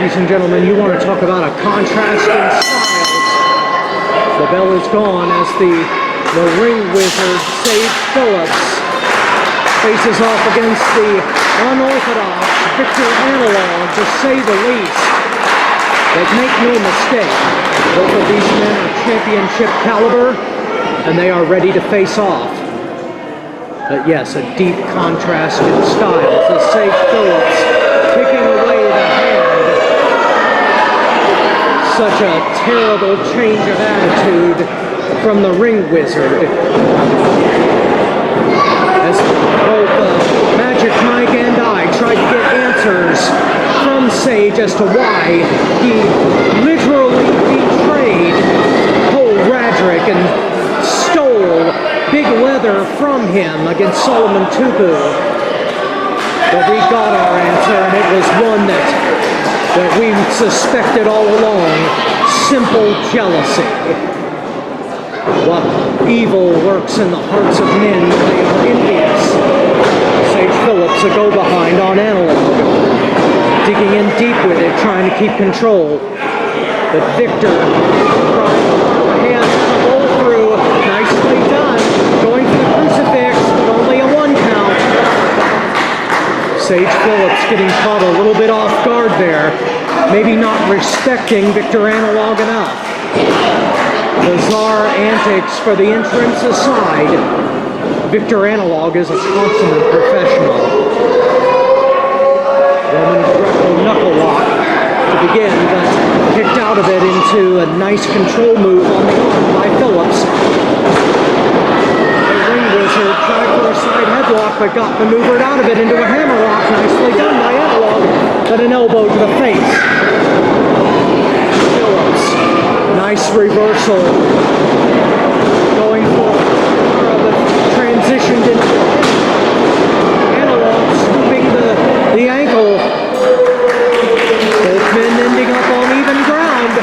ladies and gentlemen, you want to talk about a contrast in styles. The bell is gone as the ring wizard, Sept Phillips, faces off against the unorthodox Victor Analog, to say the least. But make no mistake, both of these men are championship caliber, and they are ready to face off. But yes, a deep contrast in styles as Sept Phillips picking away the hand. Such a terrible change of attitude from the ring wizard. As both Magic Mike and I tried to get answers from Sage as to why he literally betrayed Cole Radrick and stole Big Leather from him against Solomon Tupu. But we got our answer, and it was one that we suspected all along: simple jealousy. What evil lurks in the hearts of men when they are envious. Sage Phillips a go-behind on Analog, digging in deep with it, trying to keep control. But Victor trying to hands roll through. Nicely done. Going for the crucifix, but only a 1 count. Sage Phillips getting caught a little bit off guard there. Maybe not respecting Victor Analog enough. Bizarre antics for the entrance aside, Victor Analog is a consummate professional. Roman Greco knuckle lock to begin, but kicked out of it into a nice control move on the arm by Phillips. The ring wizard tried for a side headlock, but got maneuvered out of it into a hammerlock. Nicely done by Analog, but an elbow to the face. Phillips, nice reversal. Going for the transitioned into Analog, scooping the ankle. Both men ending up on even ground.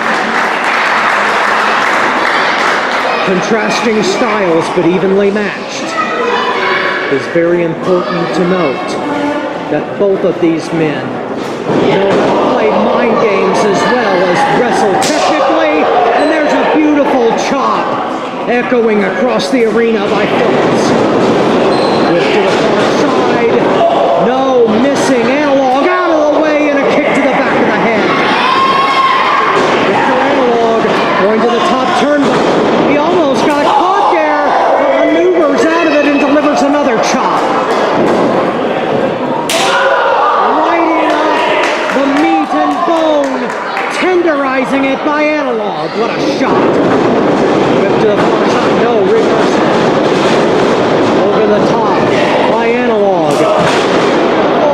Contrasting styles, but evenly matched. It is very important to note that both of these men know how to play mind games as well as wrestle technically, and there's a beautiful chop echoing across the arena by Phillips. Whip to the far side, no, missing. Analog out of the way, and a kick to the back of the head. Victor Analog going to the top turnbuckle. He almost got caught there, but maneuvers out of it and delivers another chop. Lighting up the meat and bone, tenderizing it by Analog. What a shot. Whip to the far side, no, reversal. Over the top by Analog. A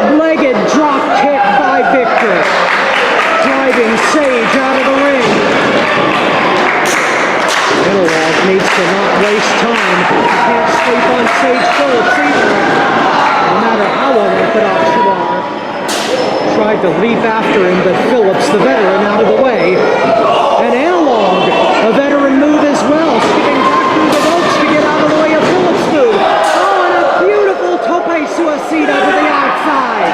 one-legged drop kick by Victor, driving Sage out of the ring. Analog needs to not waste time. Can't sleep on Sage Phillips either. No matter how unorthodox you are. Tried to leap after him, but Phillips, the veteran, out of the way. And Analog, a veteran move as well, skipping back through the ropes to get out of the way of Phillips' move. Oh, and a beautiful tope suicida to the outside.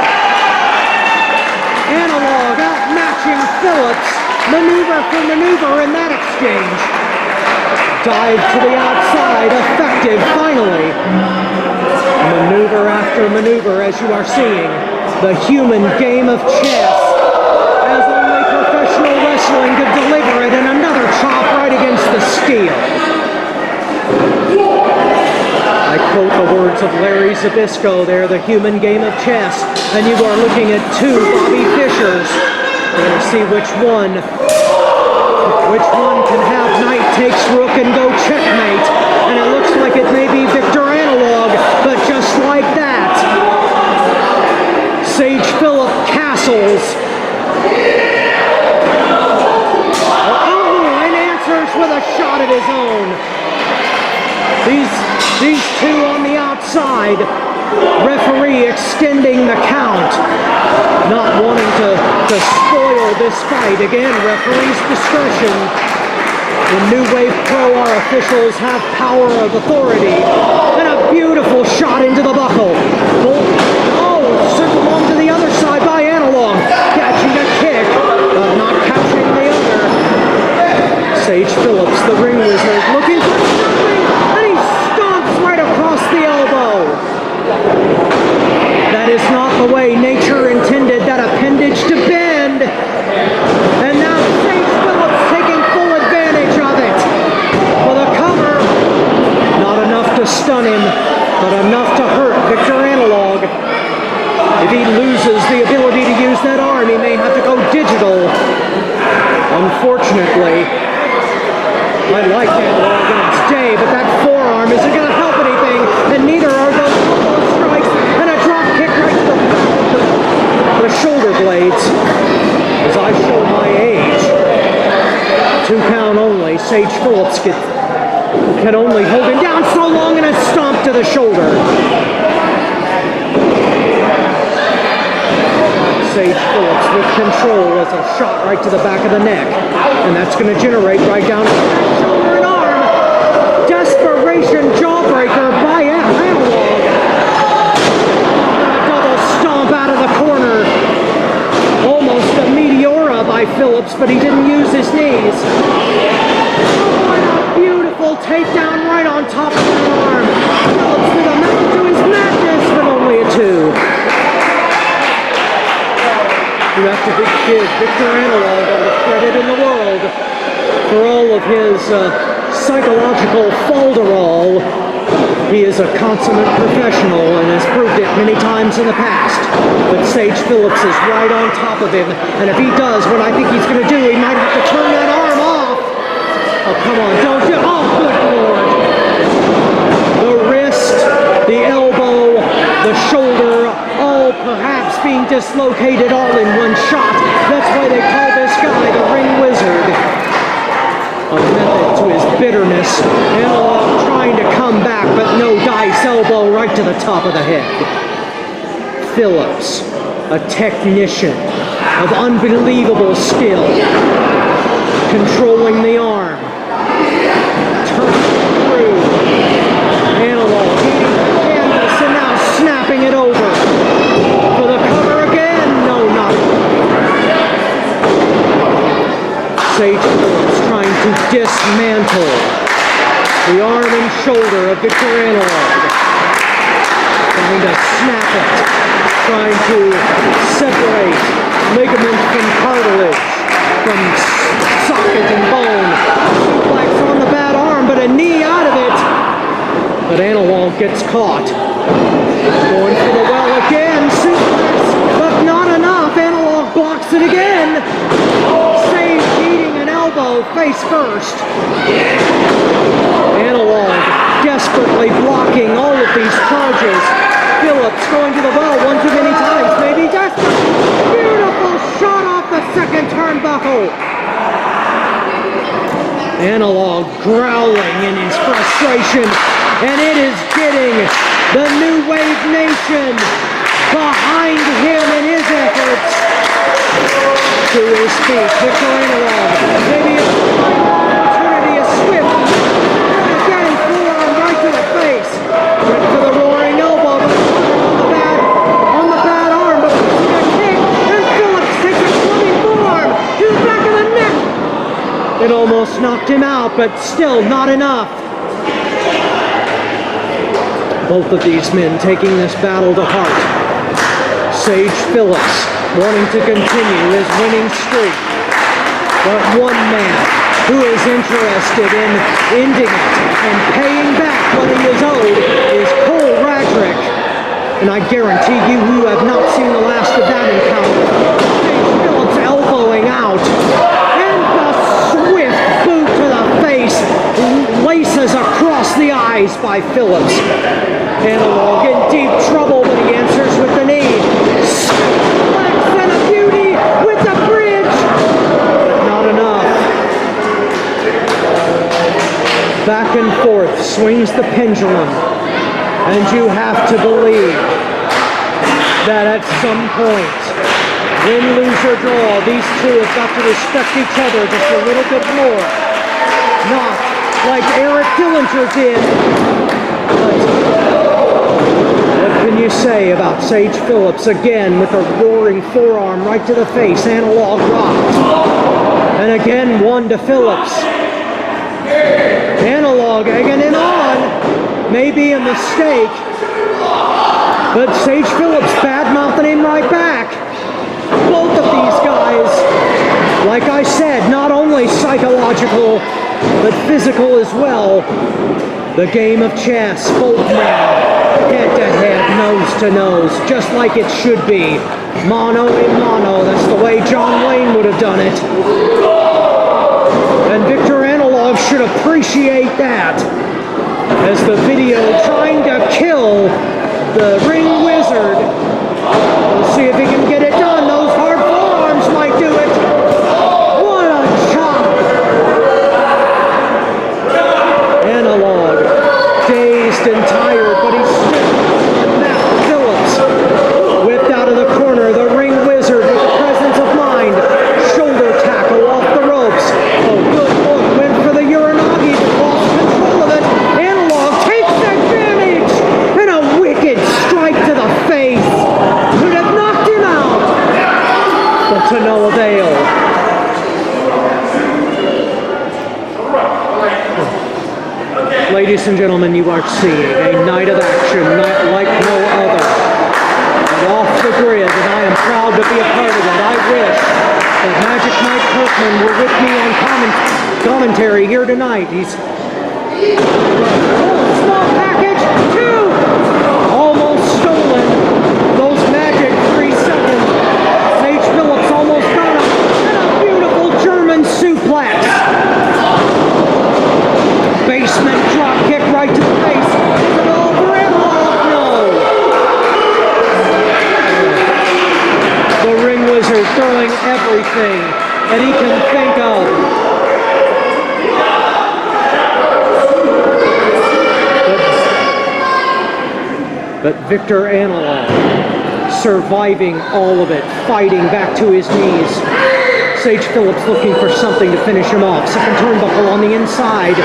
Analog outmatching Phillips, maneuver for maneuver in that exchange. Dive to the outside, effective finally. Maneuver after maneuver, as you are seeing. The human game of chess, as only professional wrestling could deliver it, and another chop right against the steel. I quote the words of Larry Zbyszko there, the human game of chess, and you are looking at two Bobby Fishers. We're going to see which one can have knight takes rook and go checkmate, and it looks like it may be Victor Analog, but just like that, Sage Philip castles. Oh, and answers with a shot of his own. These two on the outside. Referee extending the count. Not wanting to spoil this fight. Again, referee's discretion. In New Wave Pro, our officials have power of authority. And a beautiful shot into the buckle. Oh, sent along to the other side by Analog. Catch Sage Phillips, the ring wizard, looking for something, and he stomps right across the elbow. That is not the way nature intended that appendage to bend. And now Sage Phillips taking full advantage of it. For the cover, not enough to stun him, but enough to hurt Victor Analog. If he loses the ability to use that arm, he may have to go digital. Unfortunately, I like Analog in its day, but that forearm isn't going to help anything, and neither are those elbow strikes and a drop kick right to the back of the shoulder blades. As I show my age, 2 count only, Sage Phillips can only hold him down so long, and a stomp to the shoulder. Sage Phillips with control as a shot right to the back of the neck. And that's going to generate right down to the shoulder and arm. Desperation jawbreaker by Analog. A double stomp out of the corner. Almost a meteora by Phillips, but he didn't use his knees. Oh, and a beautiful takedown right on top of the arm. Phillips with a method to his madness, but only a 2. You have to give Victor Analog all the credit in the world for all of his psychological falderall. He is a consummate professional and has proved it many times in the past. But Sage Phillips is right on top of him, and if he does what I think he's going to do, he might have to turn that arm off. Oh, come on, don't do it. Oh, good Lord. The wrist, the elbow, the shoulder, all perhaps being dislocated all in one shot. That's why they call this guy the Ring Wizard. A method to his bitterness. Analog trying to come back, but no dice, elbow right to the top of the head. Phillips, a technician of unbelievable skill. Controlling the arm. Turning through. Analog beating the canvas and now snapping it over. For the cover again. No, not. Sage Phillips trying to dismantle the arm and shoulder of Victor Analog. Trying to snap it. Trying to separate ligament from cartilage, from socket and bone. Suplex on the bad arm, but a knee out of it. But Analog gets caught. Going for the well again. Suplex, but not enough. Analog blocks it again. Sage eating an elbow face first. Analog desperately blocking all of these charges. Phillips going to the well one too many times. Maybe desperate. Beautiful shot off the second turnbuckle. Analog growling in his frustration. And it is getting the New Wave Nation behind him in his efforts. To his feet, Victor Analog. Maybe a opportunity, a swift. And again, forearm right to the face. Went for the roaring elbow, but on the bad arm, but a kick. And Phillips takes a swimming forearm to the back of the neck. It almost knocked him out, but still not enough. Both of these men taking this battle to heart. Sage Phillips wanting to continue his winning streak. But one man who is interested in ending it and paying back what he is owed is Cole Radrick. And I guarantee you who have not seen the last of that encounter. Sage Phillips elbowing out. And the swift boot to the face laces across the eyes by Phillips. Analog in deep trouble, but he answers with the knee. Suplex and a beauty with the bridge. But not enough. Back and forth swings the pendulum. And you have to believe that at some point, win, lose, or draw, these two have got to respect each other just a little bit more. Not like Eric Dillinger did. What can you say about Sage Phillips again with a roaring forearm right to the face, Analog rocked. And again, one to Phillips. Analog egging him on. Maybe a mistake. But Sage Phillips bad-mouthing him right back. Both of these guys, like I said, not only psychological, but physical as well. The game of chess, both men, head-to-head, nose-to-nose, just like it should be. Mano a mano, that's the way John Wayne would have done it. And Victor Analog should appreciate that, as the video trying to kill the ring wizard. We'll see if he can get it done. Those hard forearms might do it. What a chop! Analog, dazed and tired, but he's still Matt Phillips. Whipped out of the corner, the ring wizard with the presence of mind. Shoulder tackle off the ropes. Oh, good look, went for the Uranagi, but lost control of it. Analog takes advantage, and a wicked strike to the face. Could have knocked him out, but to no avail. Ladies and gentlemen, you are seeing a night of action like no other. And off the grid, and I am proud to be a part of it. I wish that Magic Mike Kirkman were with me on commentary here tonight. He's small package, two, almost stolen. Those magic 3 seconds. Sage Phillips almost got him, and a beautiful German suplex. Basement drop kick right to the face. Is it all for Analog? No. The ring wizard throwing everything that he can think of. But Victor Analog surviving all of it, fighting back to his knees. Sage Phillips looking for something to finish him off. Second turnbuckle on the inside.